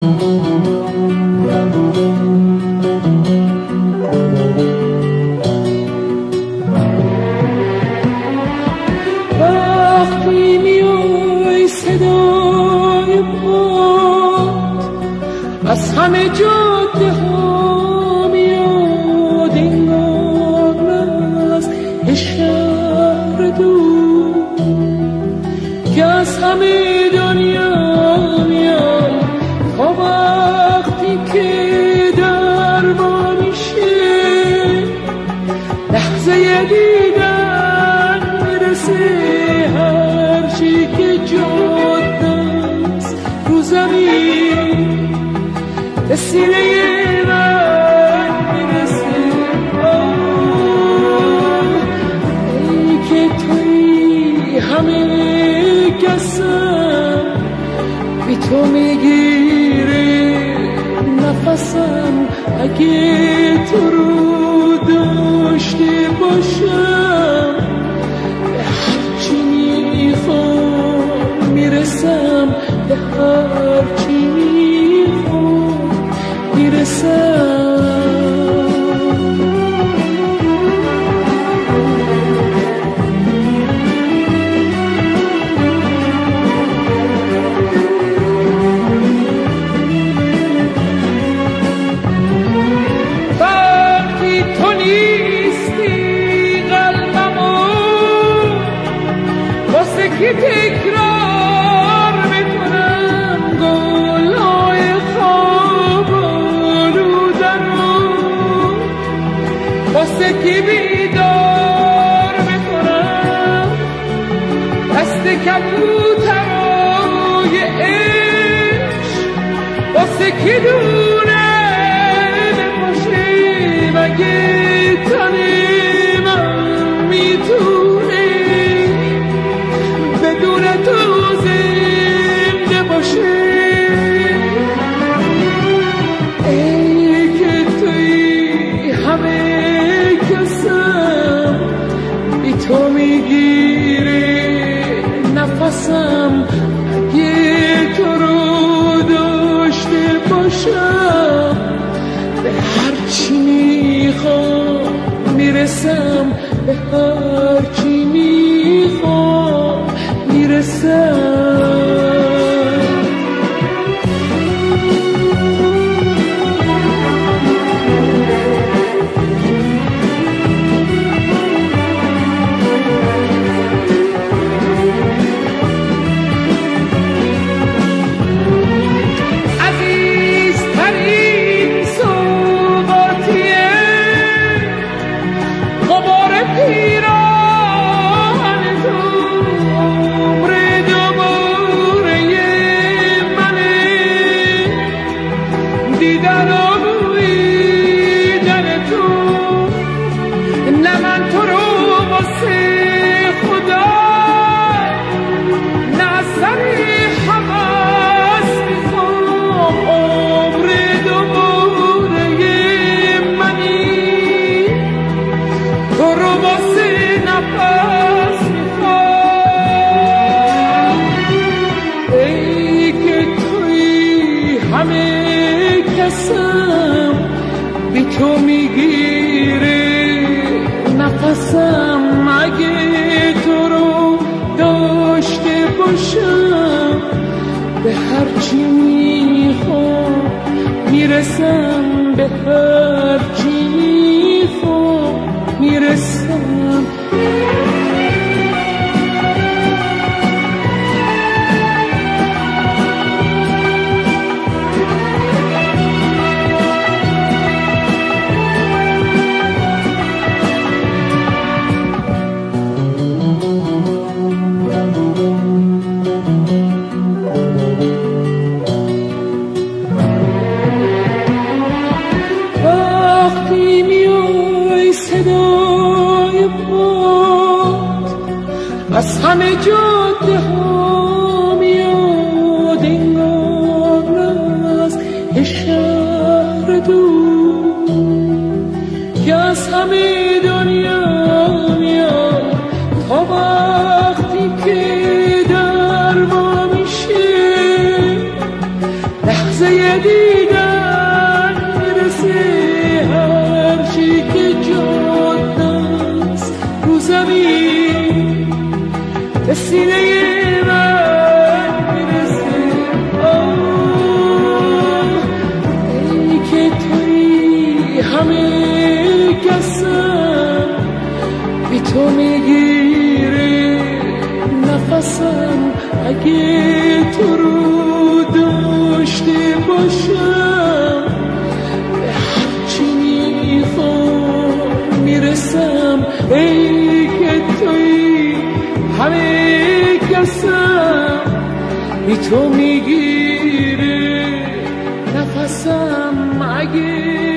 وقتی میای صدای باد از همه جاده ها میاد، انگار از شهر دور که از همه دنیا میاد. تا وقتی که در ما میشه لحظه دیدن میرسه، هرچی که جاده است رو زمین به سینه من میرسه. ای که توی همه کسم، بی تو میگیره نفسم. اگه تو رو داشته باشم به هرچی میخوام میرسم، به هرچی میخوام میرسم. که تکرار میکنم گلهای خواب آلودنو، واسه که بیدار میکنم دست کبوترای عشق، واسه که دونه نباشه مگه تن من میتونه بدون تو زنده باشه. ای که توی همه کسم، بی تو میگیره نفسم. اگه تو رو داشته باشم به هرچی میخوام میرسم، به هرچی میخوام میرسم. عزیزترین سوغاتیه غبار پیراهن تو، عمر دوباره منه دیدن و بویدن تو. نه من تو رو واسه خدا، نه از سر حواس میخوام، عمر دوباره منی تو رو واسه نفس میخوام. ای که توی همه کسم، بی تو میگیره نفسم. اگه تو رو داشته باشم به هرچی میخوام میرسم، به هرچی میخوام میرسم. وقتی میای صدای باد از همه جاده ها میاد، انگار از شهر دور که از همه دنیا میاد. تا وقتی که در ما میشه لحظه دیدن میرسه هرچی که جاده است رو زمین به سینه من میرسه. ای که توی همه کسم بی تو میگیره نفسم. اگه تو رو داشته باشم به هرچی میخوام میرسم. ای که توی همه کسم بی تو میگیره نفسم. اگه